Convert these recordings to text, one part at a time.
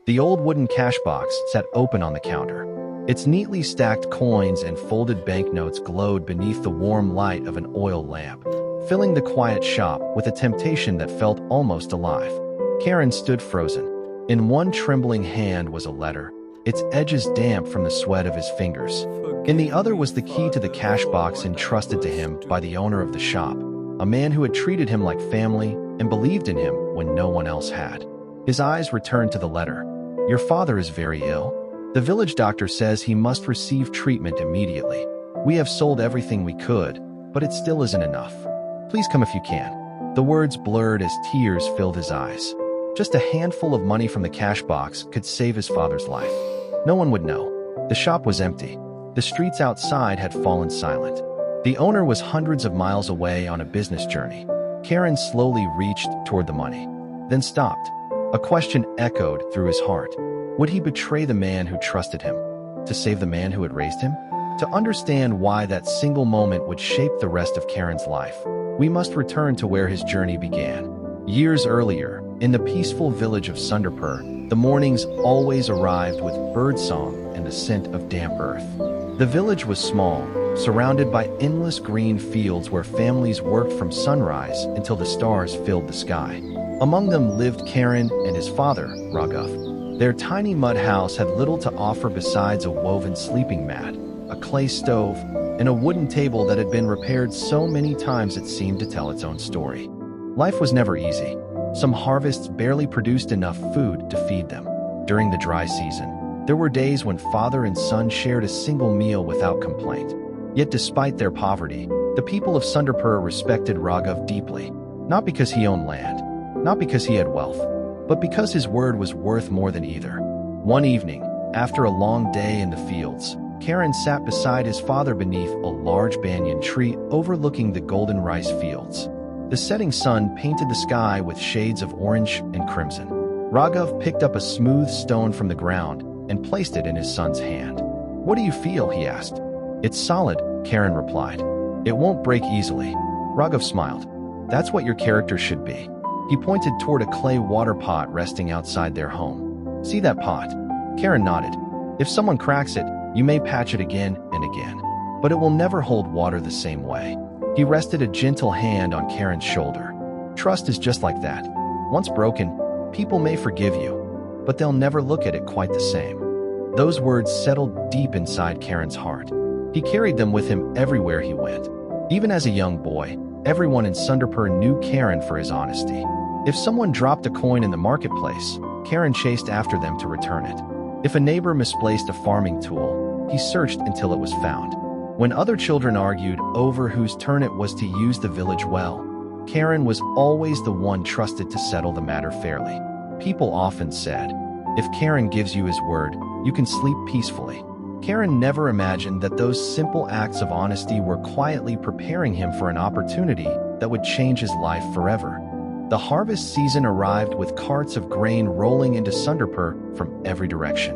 The old wooden cash box sat open on the counter. Its neatly stacked coins and folded banknotes glowed beneath the warm light of an oil lamp, filling the quiet shop with a temptation that felt almost alive. Karan stood frozen. In one trembling hand was a letter, its edges damp from the sweat of his fingers. In the other was the key to the cash box entrusted to him by the owner of the shop, a man who had treated him like family and believed in him when no one else had. His eyes returned to the letter. "Your father is very ill. The village doctor says he must receive treatment immediately. We have sold everything we could, but it still isn't enough. Please come if you can." The words blurred as tears filled his eyes. Just a handful of money from the cash box could save his father's life. No one would know. The shop was empty. The streets outside had fallen silent. The owner was hundreds of miles away on a business journey. Karan slowly reached toward the money, then stopped. A question echoed through his heart. Would he betray the man who trusted him? To save the man who had raised him? To understand why that single moment would shape the rest of Karan's life, we must return to where his journey began. Years earlier, in the peaceful village of Sundarpur, the mornings always arrived with birdsong and the scent of damp earth. The village was small, surrounded by endless green fields where families worked from sunrise until the stars filled the sky. Among them lived Karan and his father, Raghav. Their tiny mud house had little to offer besides a woven sleeping mat, a clay stove, and a wooden table that had been repaired so many times it seemed to tell its own story. Life was never easy. Some harvests barely produced enough food to feed them. During the dry season, there were days when father and son shared a single meal without complaint. Yet despite their poverty, the people of Sundarpur respected Raghav deeply, not because he owned land, not because he had wealth, but because his word was worth more than either. One evening, after a long day in the fields, Karan sat beside his father beneath a large banyan tree overlooking the golden rice fields. The setting sun painted the sky with shades of orange and crimson. Raghav picked up a smooth stone from the ground and placed it in his son's hand. "What do you feel?" he asked. "It's solid," Karan replied. "It won't break easily." Raghav smiled. "That's what your character should be." He pointed toward a clay water pot resting outside their home. "See that pot?" Karan nodded. "If someone cracks it, you may patch it again and again, but it will never hold water the same way." He rested a gentle hand on Karan's shoulder. "Trust is just like that. Once broken, people may forgive you, but they'll never look at it quite the same." Those words settled deep inside Karan's heart. He carried them with him everywhere he went. Even as a young boy, everyone in Sundarpur knew Karan for his honesty. If someone dropped a coin in the marketplace, Karan chased after them to return it. If a neighbor misplaced a farming tool, he searched until it was found. When other children argued over whose turn it was to use the village well, Karan was always the one trusted to settle the matter fairly. People often said, "If Karan gives you his word, you can sleep peacefully." Karan never imagined that those simple acts of honesty were quietly preparing him for an opportunity that would change his life forever. The harvest season arrived with carts of grain rolling into Sundarpur from every direction.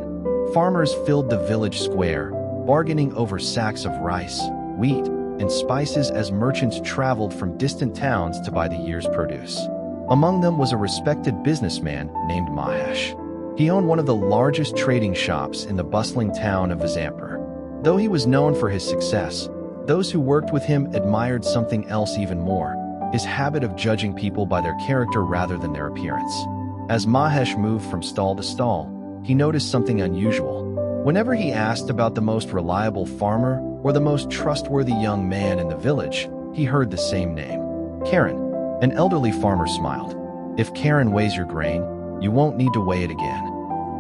Farmers filled the village square, bargaining over sacks of rice, wheat, and spices as merchants traveled from distant towns to buy the year's produce. Among them was a respected businessman named Mahesh. He owned one of the largest trading shops in the bustling town of Vizampur. Though he was known for his success, those who worked with him admired something else even more: his habit of judging people by their character rather than their appearance. As Mahesh moved from stall to stall, he noticed something unusual. Whenever he asked about the most reliable farmer or the most trustworthy young man in the village, he heard the same name: Karan. An elderly farmer smiled. "If Karan weighs your grain, you won't need to weigh it again."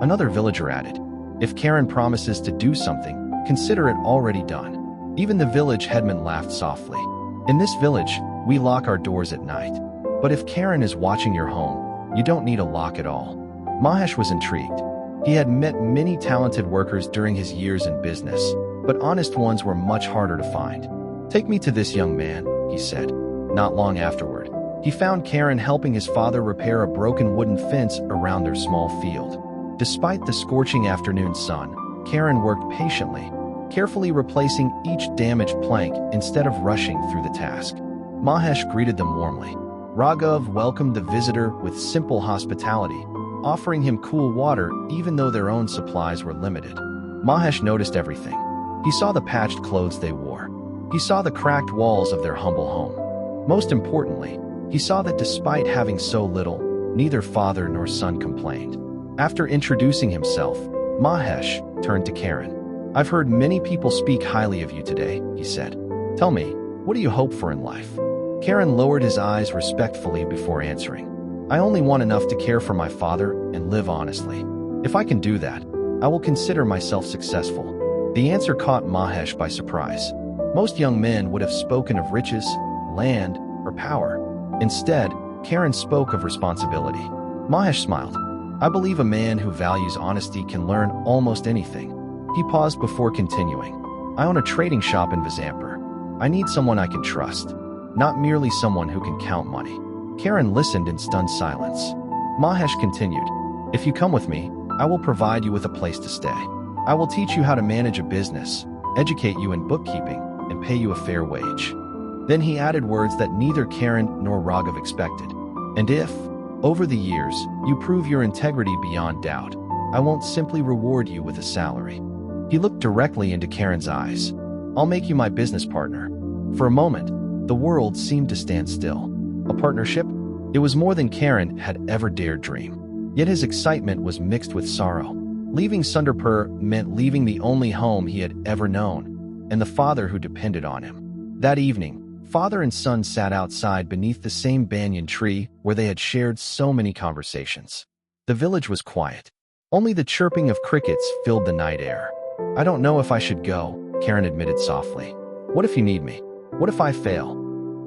Another villager added, "If Karan promises to do something, consider it already done." Even the village headman laughed softly. "In this village, we lock our doors at night. But if Karan is watching your home, you don't need a lock at all." Mahesh was intrigued. He had met many talented workers during his years in business, but honest ones were much harder to find. "Take me to this young man," he said. Not long afterward, he found Karan helping his father repair a broken wooden fence around their small field. Despite the scorching afternoon sun, Karan worked patiently, carefully replacing each damaged plank instead of rushing through the task. Mahesh greeted them warmly. Raghav welcomed the visitor with simple hospitality. offering him cool water even though their own supplies were limited. Mahesh noticed everything. He saw the patched clothes they wore. He saw the cracked walls of their humble home. Most importantly, he saw that despite having so little, neither father nor son complained. After introducing himself, Mahesh turned to Karan. "I've heard many people speak highly of you today," he said. "Tell me, what do you hope for in life?" Karan lowered his eyes respectfully before answering. "I only want enough to care for my father and live honestly. If I can do that, I will consider myself successful." The answer caught Mahesh by surprise. Most young men would have spoken of riches, land, or power. Instead, Karan spoke of responsibility. Mahesh smiled. "I believe a man who values honesty can learn almost anything." He paused before continuing. "I own a trading shop in Visampur. I need someone I can trust, not merely someone who can count money." Karan listened in stunned silence. Mahesh continued, "If you come with me, I will provide you with a place to stay. I will teach you how to manage a business, educate you in bookkeeping, and pay you a fair wage." Then he added words that neither Karan nor Raghav expected. "And if, over the years, you prove your integrity beyond doubt, I won't simply reward you with a salary." He looked directly into Karan's eyes. "I'll make you my business partner." For a moment, the world seemed to stand still. A partnership? It was more than Karan had ever dared dream. Yet his excitement was mixed with sorrow. Leaving Sundarpur meant leaving the only home he had ever known, and the father who depended on him. That evening, father and son sat outside beneath the same banyan tree where they had shared so many conversations. The village was quiet. Only the chirping of crickets filled the night air. "I don't know if I should go," Karan admitted softly. "What if you need me? What if I fail?"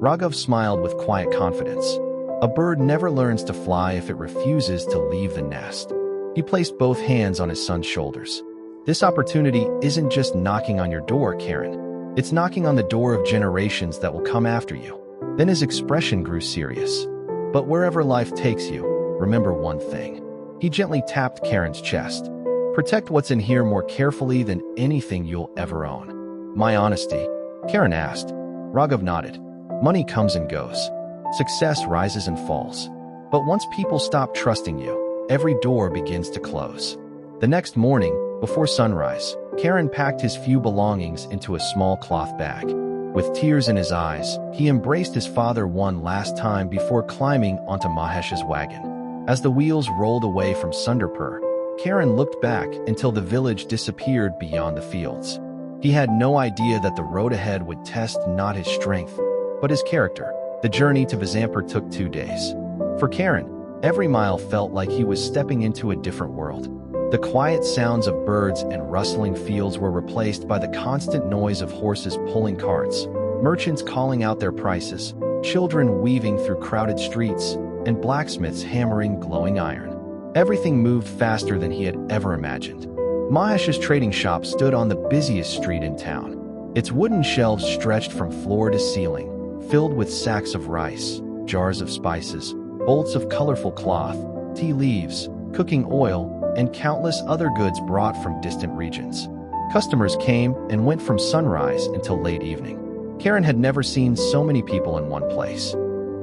Raghav smiled with quiet confidence. A bird never learns to fly if it refuses to leave the nest. He placed both hands on his son's shoulders. "This opportunity isn't just knocking on your door, Karan. It's knocking on the door of generations that will come after you." Then his expression grew serious. "But wherever life takes you, remember one thing." He gently tapped Karan's chest. "Protect what's in here more carefully than anything you'll ever own." "My honesty?" Karan asked. Raghav nodded. "Money comes and goes. Success rises and falls. But once people stop trusting you, every door begins to close." The next morning, before sunrise, Karan packed his few belongings into a small cloth bag. With tears in his eyes, he embraced his father one last time before climbing onto Mahesh's wagon. As the wheels rolled away from Sundarpur, Karan looked back until the village disappeared beyond the fields. He had no idea that the road ahead would test not his strength, but his character. The journey to Visampur took 2 days. For Karan, every mile felt like he was stepping into a different world. The quiet sounds of birds and rustling fields were replaced by the constant noise of horses pulling carts, merchants calling out their prices, children weaving through crowded streets, and blacksmiths hammering glowing iron. Everything moved faster than he had ever imagined. Mahesh's trading shop stood on the busiest street in town. Its wooden shelves stretched from floor to ceiling, filled with sacks of rice, jars of spices, bolts of colorful cloth, tea leaves, cooking oil, and countless other goods brought from distant regions. Customers came and went from sunrise until late evening. Karan had never seen so many people in one place.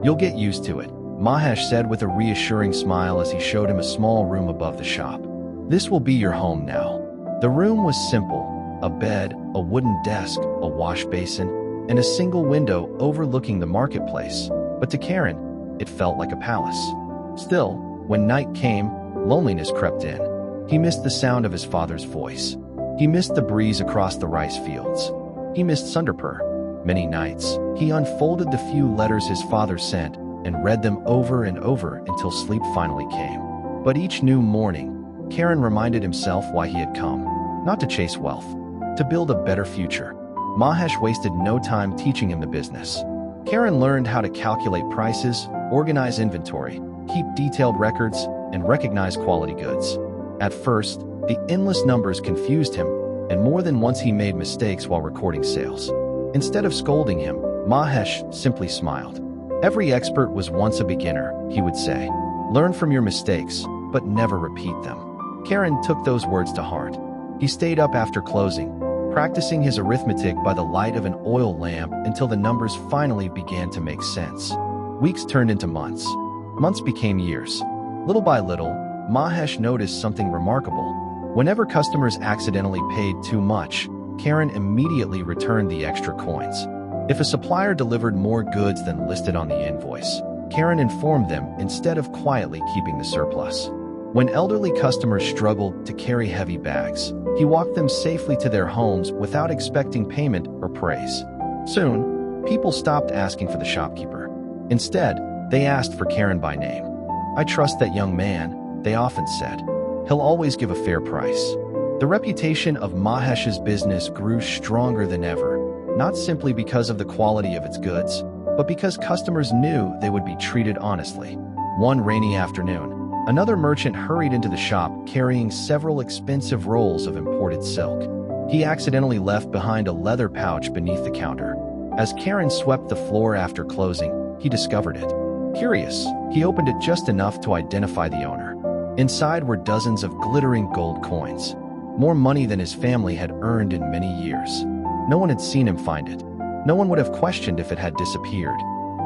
"You'll get used to it," Mahesh said with a reassuring smile as he showed him a small room above the shop. "This will be your home now." The room was simple: a bed, a wooden desk, a wash basin, and a single window overlooking the marketplace. But to Karan, it felt like a palace. Still, when night came, loneliness crept in. He missed the sound of his father's voice. He missed the breeze across the rice fields. He missed Sundarpur. Many nights, he unfolded the few letters his father sent and read them over and over until sleep finally came. But each new morning, Karan reminded himself why he had come. Not to chase wealth, to build a better future. Mahesh wasted no time teaching him the business. Karan learned how to calculate prices, organize inventory, keep detailed records, and recognize quality goods. At first, the endless numbers confused him, and more than once he made mistakes while recording sales. Instead of scolding him, Mahesh simply smiled. "Every expert was once a beginner," he would say. "Learn from your mistakes, but never repeat them." Karan took those words to heart. He stayed up after closing, practicing his arithmetic by the light of an oil lamp until the numbers finally began to make sense. Weeks turned into months. Months became years. Little by little, Mahesh noticed something remarkable. Whenever customers accidentally paid too much, Karan immediately returned the extra coins. If a supplier delivered more goods than listed on the invoice, Karan informed them instead of quietly keeping the surplus. When elderly customers struggled to carry heavy bags, he walked them safely to their homes without expecting payment or praise. Soon, people stopped asking for the shopkeeper. Instead, they asked for Karan by name. "I trust that young man," they often said. "He'll always give a fair price." The reputation of Mahesh's business grew stronger than ever, not simply because of the quality of its goods, but because customers knew they would be treated honestly. One rainy afternoon, another merchant hurried into the shop carrying several expensive rolls of imported silk. He accidentally left behind a leather pouch beneath the counter. As Karan swept the floor after closing, he discovered it. Curious, he opened it just enough to identify the owner. Inside were dozens of glittering gold coins, more money than his family had earned in many years. No one had seen him find it. No one would have questioned if it had disappeared.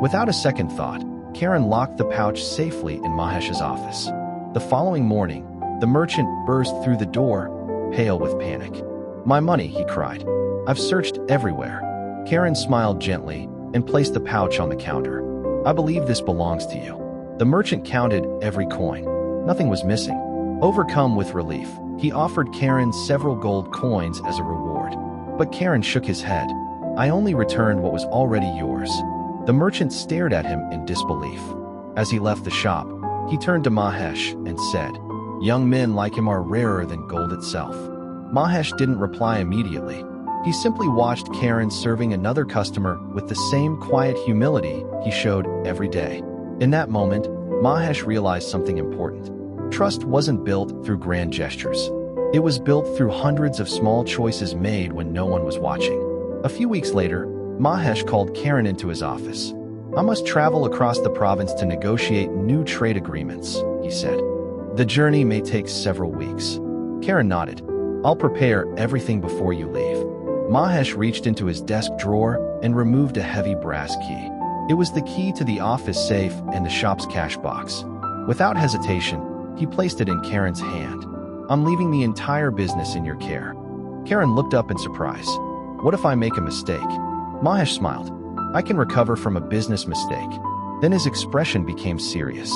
Without a second thought, Karan locked the pouch safely in Mahesh's office. The following morning, the merchant burst through the door, pale with panic. "My money," he cried. "I've searched everywhere." Karan smiled gently and placed the pouch on the counter. "I believe this belongs to you." The merchant counted every coin. Nothing was missing. Overcome with relief, he offered Karan several gold coins as a reward. But Karan shook his head. "I only returned what was already yours." The merchant stared at him in disbelief. As he left the shop, he turned to Mahesh and said, "Young men like him are rarer than gold itself." Mahesh didn't reply immediately. He simply watched Karan serving another customer with the same quiet humility he showed every day. In that moment, Mahesh realized something important. Trust wasn't built through grand gestures. It was built through hundreds of small choices made when no one was watching. A few weeks later, Mahesh called Karan into his office. "I must travel across the province to negotiate new trade agreements," he said. "The journey may take several weeks." Karan nodded. "I'll prepare everything before you leave." Mahesh reached into his desk drawer and removed a heavy brass key. It was the key to the office safe and the shop's cash box. Without hesitation, he placed it in Karan's hand. "I'm leaving the entire business in your care." Karan looked up in surprise. "What if I make a mistake?" Mahesh smiled. "I can recover from a business mistake." Then his expression became serious.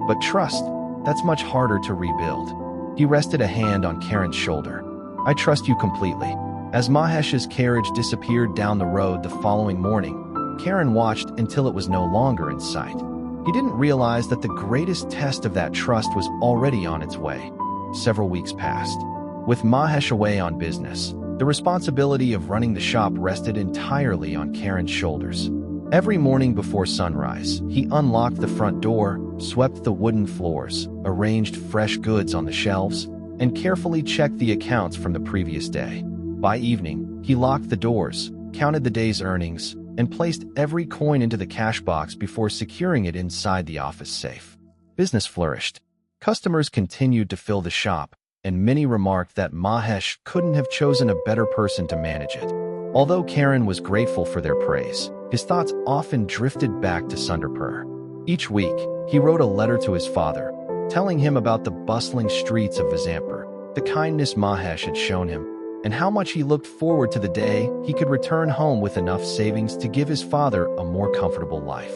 "But trust, that's much harder to rebuild." He rested a hand on Karan's shoulder. "I trust you completely." As Mahesh's carriage disappeared down the road the following morning, Karan watched until it was no longer in sight. He didn't realize that the greatest test of that trust was already on its way. Several weeks passed. With Mahesh away on business, the responsibility of running the shop rested entirely on Karan's shoulders. Every morning before sunrise, he unlocked the front door, swept the wooden floors, arranged fresh goods on the shelves, and carefully checked the accounts from the previous day. By evening, he locked the doors, counted the day's earnings, and placed every coin into the cash box before securing it inside the office safe. Business flourished. Customers continued to fill the shop, and many remarked that Mahesh couldn't have chosen a better person to manage it. Although Karan was grateful for their praise, his thoughts often drifted back to Sundarpur. Each week, he wrote a letter to his father, telling him about the bustling streets of Vizampur, the kindness Mahesh had shown him, and how much he looked forward to the day he could return home with enough savings to give his father a more comfortable life.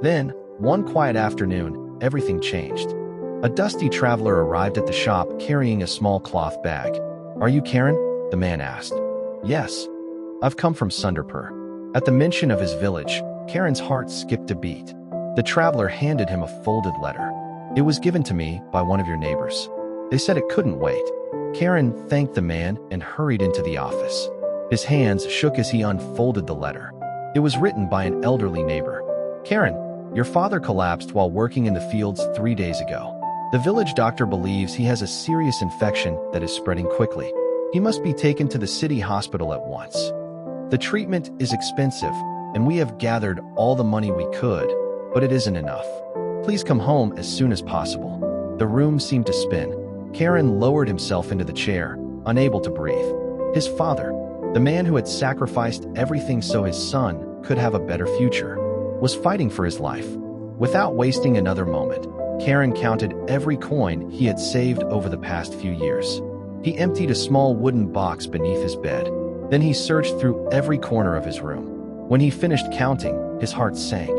Then, one quiet afternoon, everything changed. A dusty traveler arrived at the shop carrying a small cloth bag. "Are you Karan?" the man asked. "Yes. I've come from Sundarpur." At the mention of his village, Karan's heart skipped a beat. The traveler handed him a folded letter. "It was given to me by one of your neighbors. They said it couldn't wait." Karan thanked the man and hurried into the office. His hands shook as he unfolded the letter. It was written by an elderly neighbor. "Karan, your father collapsed while working in the fields 3 days ago. The village doctor believes he has a serious infection that is spreading quickly. He must be taken to the city hospital at once. The treatment is expensive, and we have gathered all the money we could, but it isn't enough. Please come home as soon as possible." The room seemed to spin. Karan lowered himself into the chair, unable to breathe. His father, the man who had sacrificed everything so his son could have a better future, was fighting for his life. Without wasting another moment, Karan counted every coin he had saved over the past few years. He emptied a small wooden box beneath his bed. Then he searched through every corner of his room. When he finished counting, his heart sank.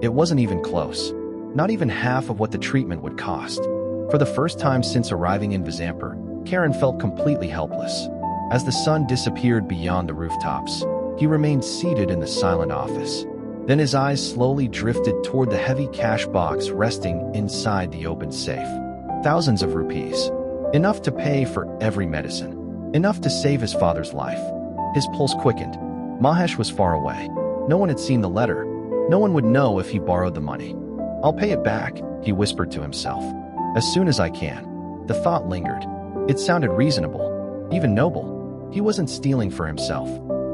It wasn't even close. Not even half of what the treatment would cost. For the first time since arriving in Visampur, Karan felt completely helpless. As the sun disappeared beyond the rooftops, he remained seated in the silent office. Then his eyes slowly drifted toward the heavy cash box resting inside the open safe. Thousands of rupees. Enough to pay for every medicine. Enough to save his father's life. His pulse quickened. Mahesh was far away. No one had seen the letter. No one would know if he borrowed the money. "I'll pay it back," he whispered to himself. "As soon as I can." The thought lingered. It sounded reasonable, even noble. He wasn't stealing for himself.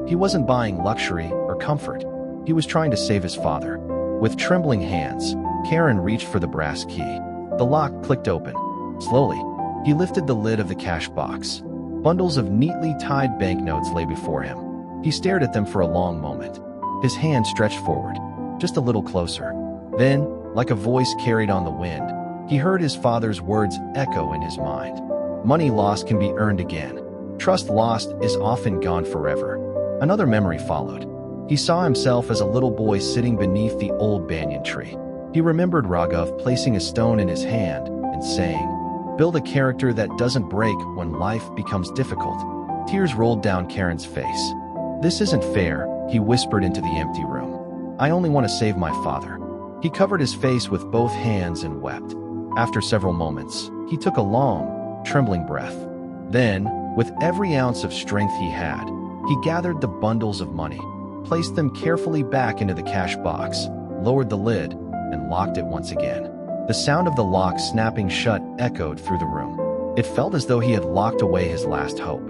He wasn't buying luxury or comfort. He was trying to save his father. With trembling hands, Karan reached for the brass key. The lock clicked open. Slowly, he lifted the lid of the cash box. Bundles of neatly tied banknotes lay before him. He stared at them for a long moment. His hand stretched forward, just a little closer. Then, like a voice carried on the wind, he heard his father's words echo in his mind. "Money lost can be earned again. Trust lost is often gone forever." Another memory followed. He saw himself as a little boy sitting beneath the old banyan tree. He remembered Raghav placing a stone in his hand and saying, "Build a character that doesn't break when life becomes difficult." Tears rolled down Karan's face. "This isn't fair," he whispered into the empty room. "I only want to save my father." He covered his face with both hands and wept. After several moments, he took a long, trembling breath. Then, with every ounce of strength he had, he gathered the bundles of money, placed them carefully back into the cash box, lowered the lid, and locked it once again. The sound of the lock snapping shut echoed through the room. It felt as though he had locked away his last hope.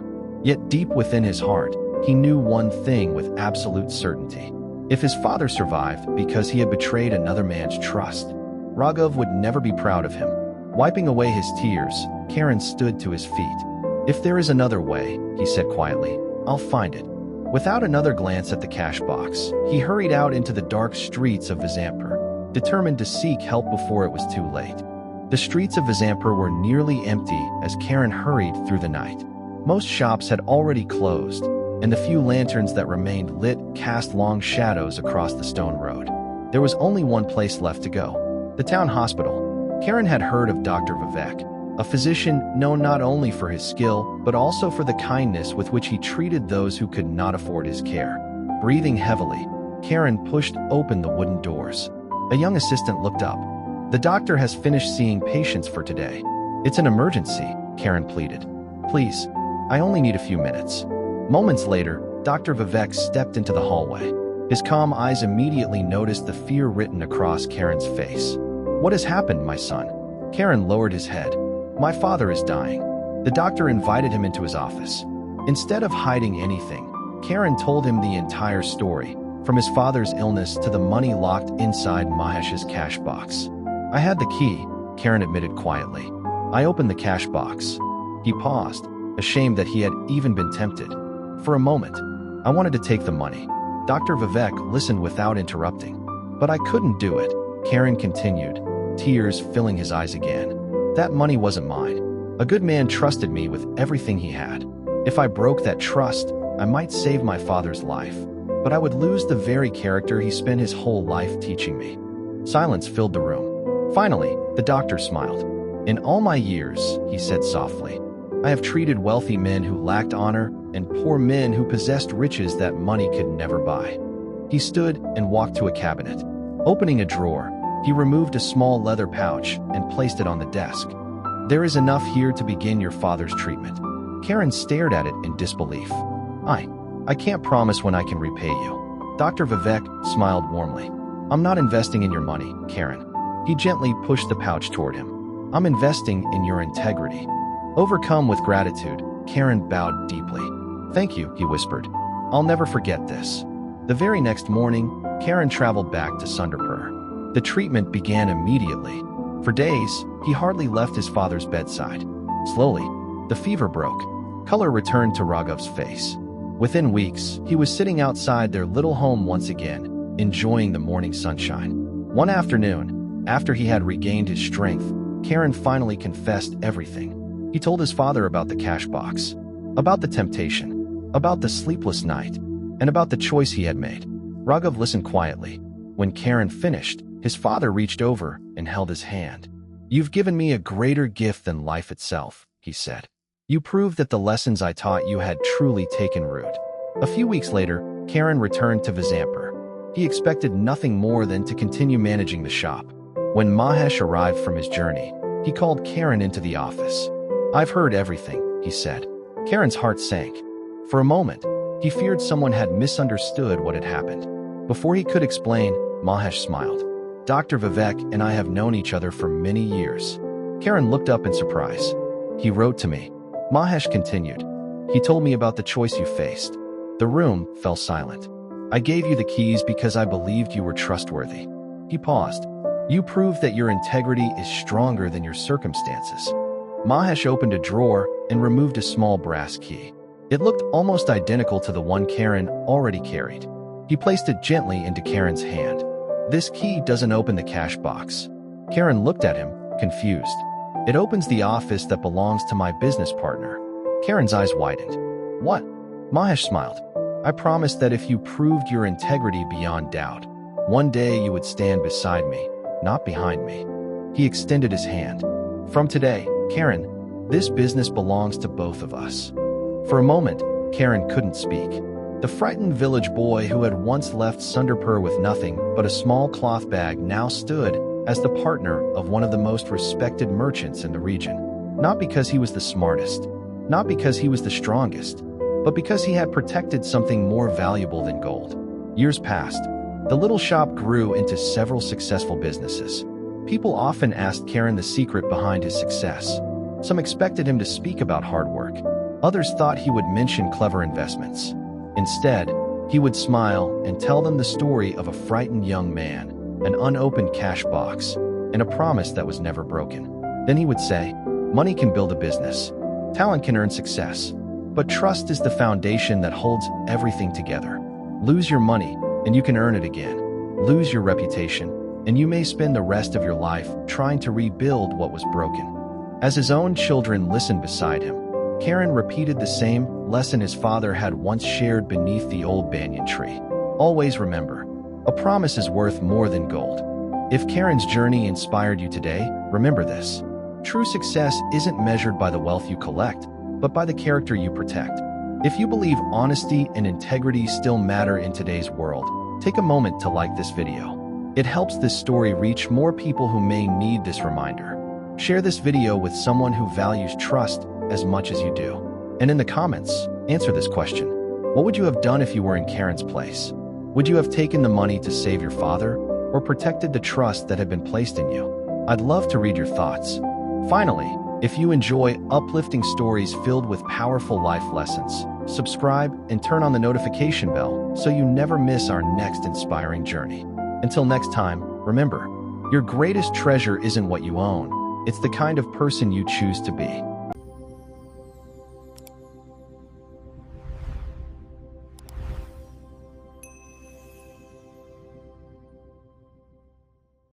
Yet deep within his heart, he knew one thing with absolute certainty. If his father survived because he had betrayed another man's trust, Raghav would never be proud of him. Wiping away his tears, Karan stood to his feet. "If there is another way," he said quietly, "I'll find it." Without another glance at the cash box, he hurried out into the dark streets of Visampur, determined to seek help before it was too late. The streets of Visampur were nearly empty as Karan hurried through the night. Most shops had already closed, and the few lanterns that remained lit cast long shadows across the stone road. There was only one place left to go: the town hospital. Karan had heard of Dr. Vivek, a physician known not only for his skill, but also for the kindness with which he treated those who could not afford his care. Breathing heavily, Karan pushed open the wooden doors. A young assistant looked up. "The doctor has finished seeing patients for today." "It's an emergency," Karan pleaded. "Please, I only need a few minutes." Moments later, Dr. Vivek stepped into the hallway. His calm eyes immediately noticed the fear written across Karan's face. "What has happened, my son?" Karan lowered his head. "My father is dying." The doctor invited him into his office. Instead of hiding anything, Karan told him the entire story, from his father's illness to the money locked inside Mahesh's cash box. "I had the key," Karan admitted quietly. "I opened the cash box." He paused, ashamed that he had even been tempted. For a moment, "I wanted to take the money." Dr. Vivek listened without interrupting. "But I couldn't do it," Karan continued, tears filling his eyes again. "That money wasn't mine. A good man trusted me with everything he had. If I broke that trust, I might save my father's life, but I would lose the very character he spent his whole life teaching me." Silence filled the room. Finally, the doctor smiled. "In all my years," he said softly, "I have treated wealthy men who lacked honor and poor men who possessed riches that money could never buy." He stood and walked to a cabinet. Opening a drawer, he removed a small leather pouch and placed it on the desk. "There is enough here to begin your father's treatment." Karan stared at it in disbelief. I can't promise when I can repay you." Dr. Vivek smiled warmly. "I'm not investing in your money, Karan." He gently pushed the pouch toward him. "I'm investing in your integrity." Overcome with gratitude, Karan bowed deeply. "Thank you," he whispered. "I'll never forget this." The very next morning, Karan traveled back to Sundarpur. The treatment began immediately. For days, he hardly left his father's bedside. Slowly, the fever broke. Color returned to Raghav's face. Within weeks, he was sitting outside their little home once again, enjoying the morning sunshine. One afternoon, After he had regained his strength, Karan finally confessed everything. He told his father about the cash box, about the temptation, about the sleepless night, and about the choice he had made. Raghav listened quietly. When Karan finished, his father reached over and held his hand. "You've given me a greater gift than life itself," he said. "You proved that the lessons I taught you had truly taken root." A few weeks later, Karan returned to Vizampur. He expected nothing more than to continue managing the shop. When Mahesh arrived from his journey, he called Karan into the office. "I've heard everything," he said. Karan's heart sank. For a moment, he feared someone had misunderstood what had happened. Before he could explain, Mahesh smiled. "Dr. Vivek and I have known each other for many years." Karan looked up in surprise. "He wrote to me," Mahesh continued. "He told me about the choice you faced." The room fell silent. "I gave you the keys because I believed you were trustworthy." He paused. "You proved that your integrity is stronger than your circumstances." Mahesh opened a drawer and removed a small brass key. It looked almost identical to the one Karan already carried. He placed it gently into Karan's hand. "This key doesn't open the cash box." Karan looked at him, confused. "It opens the office that belongs to my business partner." Karan's eyes widened. "What?" Mahesh smiled. "I promised that if you proved your integrity beyond doubt, one day you would stand beside me, not behind me." He extended his hand. "From today, Karan, this business belongs to both of us." For a moment, Karan couldn't speak. The frightened village boy who had once left Sundarpur with nothing but a small cloth bag now stood as the partner of one of the most respected merchants in the region. Not because he was the smartest, not because he was the strongest, but because he had protected something more valuable than gold. Years passed. The little shop grew into several successful businesses. People often asked Karan the secret behind his success. Some expected him to speak about hard work. Others thought he would mention clever investments. Instead, he would smile and tell them the story of a frightened young man, an unopened cash box, and a promise that was never broken. Then he would say, "Money can build a business. Talent can earn success. But trust is the foundation that holds everything together. Lose your money, and you can earn it again. Lose your reputation, and you may spend the rest of your life trying to rebuild what was broken." As his own children listened beside him, Karan repeated the same lesson his father had once shared beneath the old banyan tree. Always remember, a promise is worth more than gold. If Karan's journey inspired you today, remember this. True success isn't measured by the wealth you collect, but by the character you protect. If you believe honesty and integrity still matter in today's world, take a moment to like this video. It helps this story reach more people who may need this reminder. Share this video with someone who values trust as much as you do. And in the comments, answer this question. What would you have done if you were in Karan's place? Would you have taken the money to save your father, or protected the trust that had been placed in you? I'd love to read your thoughts. Finally, if you enjoy uplifting stories filled with powerful life lessons, subscribe and turn on the notification bell so you never miss our next inspiring journey. Until next time, remember, your greatest treasure isn't what you own, it's the kind of person you choose to be.